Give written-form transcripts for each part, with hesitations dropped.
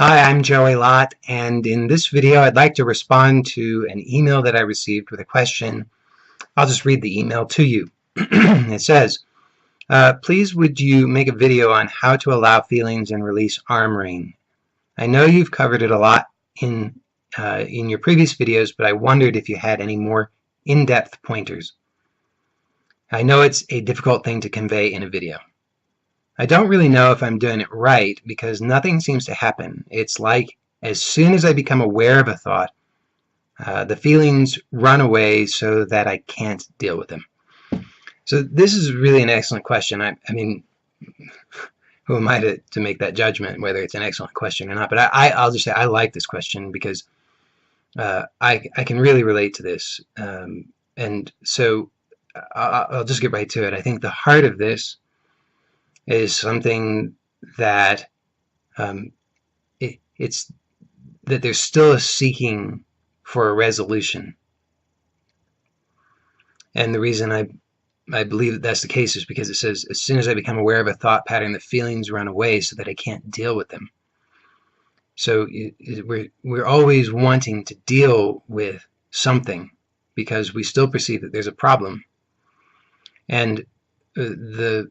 Hi, I'm Joey Lott, and in this video I'd like to respond to an email that I received with a question. I'll just read the email to you. It says, please would you make a video on how to allow feelings and release armoring? I know you've covered it a lot in your previous videos, but I wondered if you had any more in-depth pointers. I know it's a difficult thing to convey in a video. I don't really know if I'm doing it right because nothing seems to happen. It's like as soon as I become aware of a thought, the feelings run away so that I can't deal with them. So this is really an excellent question. I mean, who am I to make that judgment whether it's an excellent question or not? But I'll just say I like this question because I can really relate to this. And so I'll just get right to it. I think the heart of this is something that it's that there's still a seeking for a resolution. And the reason I believe that that's the case is because it says, as soon as I become aware of a thought pattern, the feelings run away so that I can't deal with them. So we're always wanting to deal with something because we still perceive that there's a problem. And the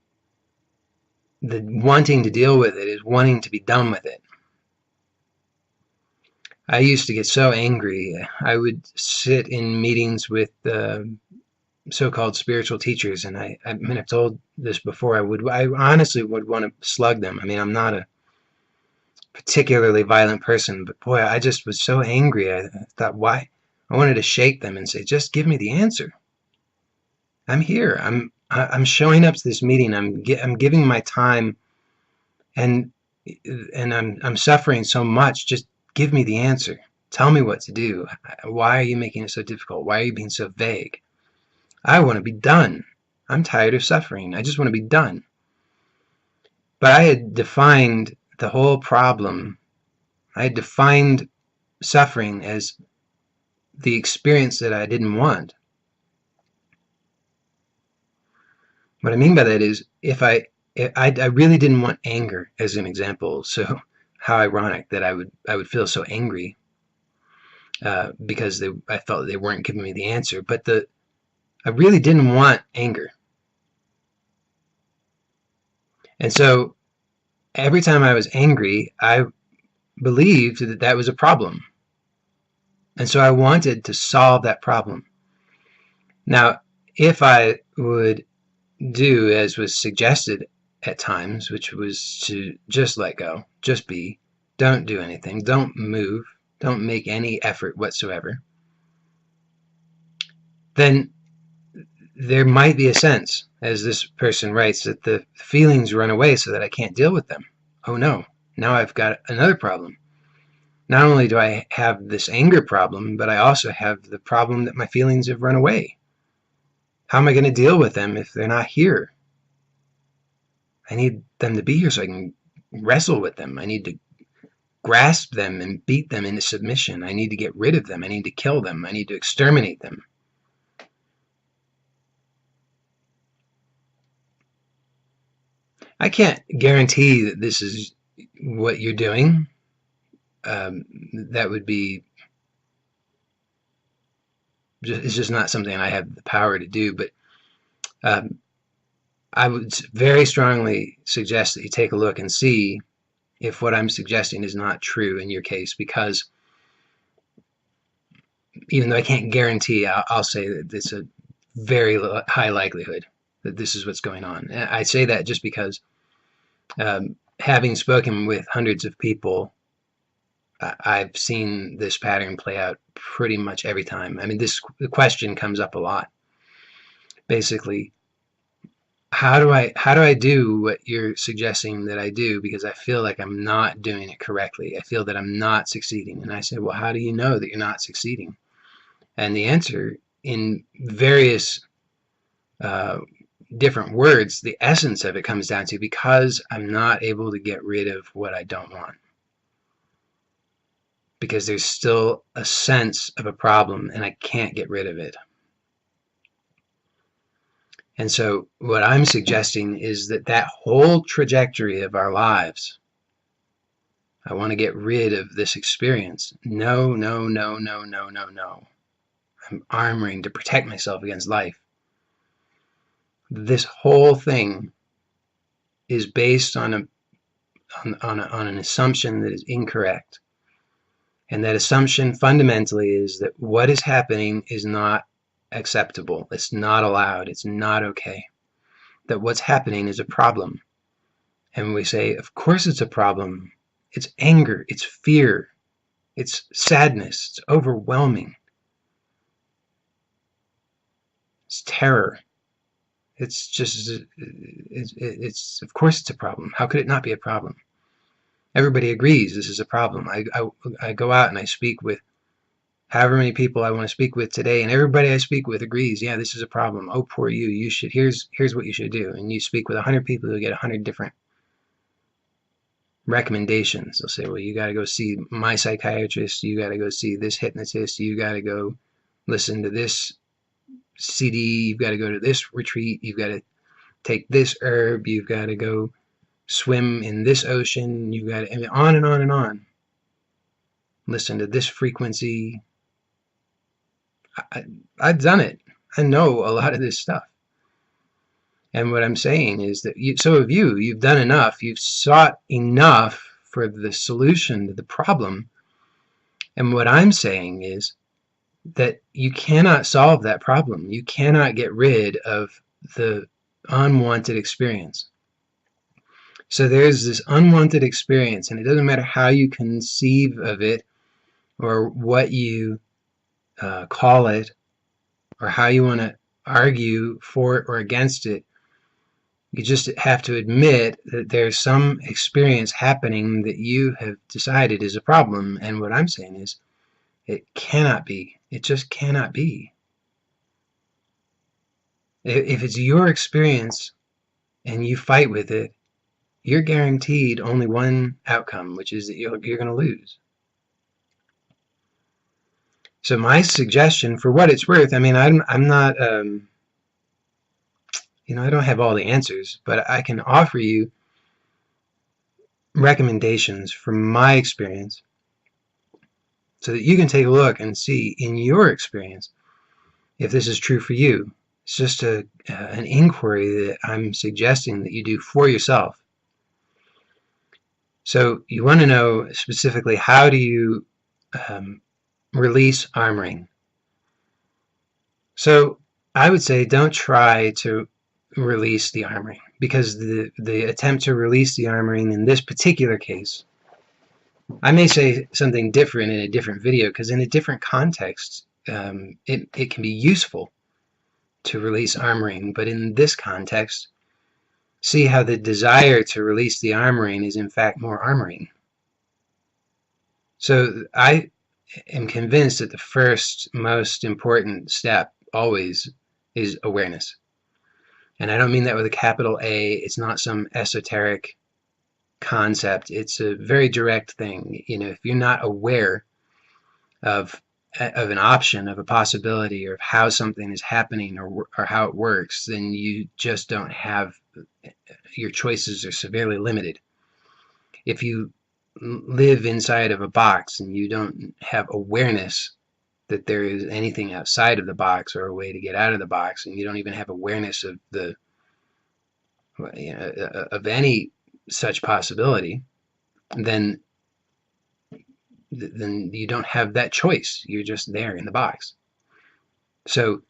wanting to deal with it is wanting to be done with it. I used to get so angry. I would sit in meetings with so-called spiritual teachers, and I mean, I've told this before. I honestly would want to slug them. I mean, I'm not a particularly violent person, but boy, I just was so angry. I thought, why? I wanted to shake them and say, just give me the answer. I'm here. I'm showing up to this meeting. I'm giving my time, and I'm suffering so much. Just give me the answer. Tell me what to do. Why are you making it so difficult? Why are you being so vague? I want to be done. I'm tired of suffering. I just want to be done. But I had defined the whole problem. I had defined suffering as the experience that I didn't want. What I mean by that is if I really didn't want anger, as an example. So how ironic that I would feel so angry because I felt they weren't giving me the answer. But I really didn't want anger. And so every time I was angry, I believed that that was a problem. And so I wanted to solve that problem. Now, if I would do as was suggested at times, which was to just let go, just be, don't do anything, don't move, don't make any effort whatsoever, then there might be a sense, as this person writes, that the feelings run away so that I can't deal with them. Oh no, now I've got another problem. Not only do I have this anger problem, but I also have the problem that my feelings have run away. How am I going to deal with them if they're not here? I need them to be here so I can wrestle with them. I need to grasp them and beat them into submission. I need to get rid of them. I need to kill them. I need to exterminate them. I can't guarantee that this is what you're doing. That would be it's just not something I have the power to do, but I would very strongly suggest that you take a look and see if what I'm suggesting is not true in your case, because even though I can't guarantee, I'll say that it's a very high likelihood that this is what's going on. And I say that just because having spoken with hundreds of people, I've seen this pattern play out pretty much every time. I mean, the question comes up a lot. Basically, how do I do what you're suggesting that I do, because I feel like I'm not doing it correctly. I feel that I'm not succeeding. And I say, well, how do you know that you're not succeeding? And the answer, in various different words, the essence of it comes down to, because I'm not able to get rid of what I don't want. Because there's still a sense of a problem and I can't get rid of it. And so what I'm suggesting is that whole trajectory of our lives, I want to get rid of this experience. No, no, no, no, no, no, no. I'm armoring to protect myself against life. This whole thing is based on an assumption that is incorrect. And that assumption fundamentally is that what is happening is not acceptable. It's not allowed. It's not okay. That what's happening is a problem. And we say, of course it's a problem. It's anger. It's fear. It's sadness. It's overwhelming. It's terror. It's just, it's of course it's a problem. How could it not be a problem? Everybody agrees this is a problem. I go out and I speak with however many people I want to speak with today, and everybody I speak with agrees, yeah, this is a problem. Oh, poor you. You should, here's what you should do. And you speak with 100 people, you'll get 100 different recommendations. They'll say, well, you got to go see my psychiatrist, you got to go see this hypnotist, you got to go listen to this CD, you've got to go to this retreat, you've got to take this herb, you've got to go swim in this ocean, you've got to, and on and on and on. Listen to this frequency. I've done it. I know a lot of this stuff. And what I'm saying is that you've done enough. You've sought enough for the solution to the problem. And what I'm saying is that you cannot solve that problem. You cannot get rid of the unwanted experience. So there's this unwanted experience, and it doesn't matter how you conceive of it or what you call it or how you want to argue for it or against it. You just have to admit that there's some experience happening that you have decided is a problem. And what I'm saying is it cannot be. It just cannot be. If it's your experience and you fight with it, you're guaranteed only one outcome, which is that you're going to lose. So my suggestion, for what it's worth, I mean, I'm not, you know, I don't have all the answers, but I can offer you recommendations from my experience so that you can take a look and see in your experience if this is true for you. It's just an inquiry that I'm suggesting that you do for yourself. So you want to know specifically, how do you release armoring? So I would say don't try to release the armoring, because the attempt to release the armoring in this particular case, I may say something different in a different video, because in a different context it can be useful to release armoring, but in this context, see how the desire to release the armoring is in fact more armoring. So I am convinced that the first most important step always is awareness. And I don't mean that with a capital A. It's not some esoteric concept. It's a very direct thing. You know, if you're not aware of an option, of a possibility, or of how something is happening, or how it works, then you just don't have, your choices are severely limited. If you live inside of a box and you don't have awareness that there is anything outside of the box or a way to get out of the box, and you don't even have awareness of the, you know, of any such possibility, then you don't have that choice. You're just there in the box. So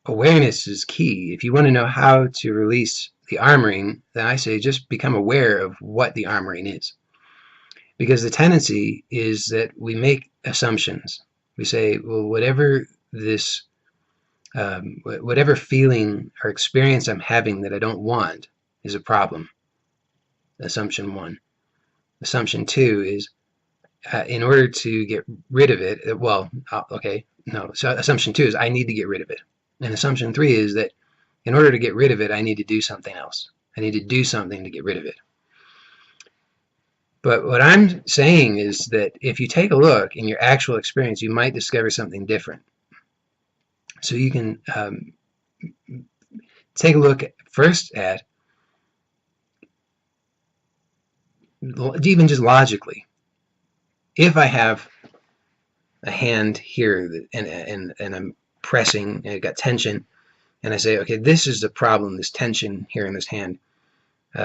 awareness is key. If you want to know how to release the armoring, then I say just become aware of what the armoring is. Because the tendency is that we make assumptions. We say, well, whatever this, whatever feeling or experience I'm having that I don't want is a problem. Assumption one. Assumption two is, in order to get rid of it, well, okay, no. So assumption two is I need to get rid of it. And assumption three is that in order to get rid of it, I need to do something else. I need to do something to get rid of it. But what I'm saying is that if you take a look in your actual experience, you might discover something different. So you can take a look first at even just logically, if I have a hand here and I'm pressing and I've got tension, and I say, okay, this is the problem, this tension here in this hand.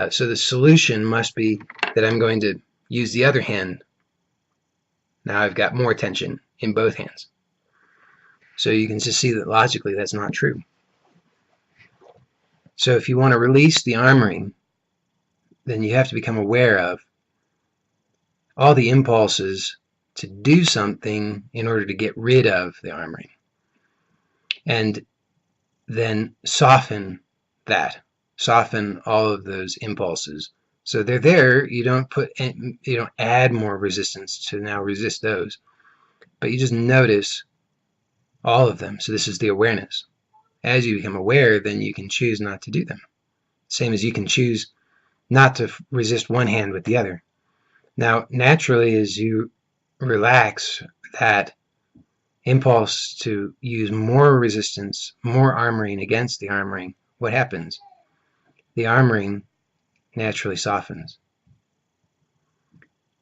So the solution must be that I'm going to use the other hand. Now I've got more tension in both hands. So you can just see that logically that's not true. So if you want to release the arm ring, then you have to become aware of all the impulses to do something in order to get rid of the arm ring. And then soften that. Soften all of those impulses. So they're there. You don't add more resistance to now resist those. But you just notice all of them. So this is the awareness. As you become aware, then you can choose not to do them. Same as you can choose not to resist one hand with the other. Now, naturally, as you relax that impulse to use more resistance, more arm ring against the arm ring, what happens? The arm ring naturally softens.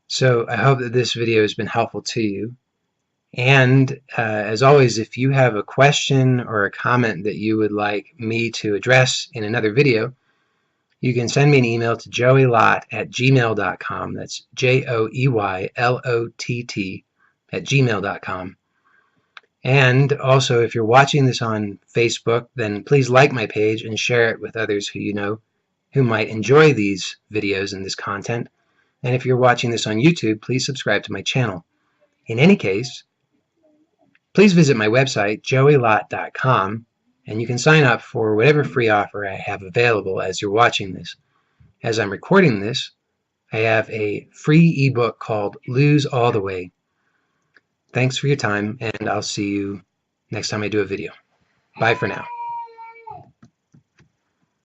So I hope that this video has been helpful to you. And as always, if you have a question or a comment that you would like me to address in another video, you can send me an email to joeylott@gmail.com. That's JOEYLOTT@gmail.com. And also, if you're watching this on Facebook, then please like my page and share it with others who you know who might enjoy these videos and this content. And if you're watching this on YouTube, please subscribe to my channel. In any case, please visit my website, joeylott.com, and you can sign up for whatever free offer I have available as you're watching this. As I'm recording this, I have a free ebook called Lose All the Way. Thanks for your time, and I'll see you next time I do a video. Bye for now.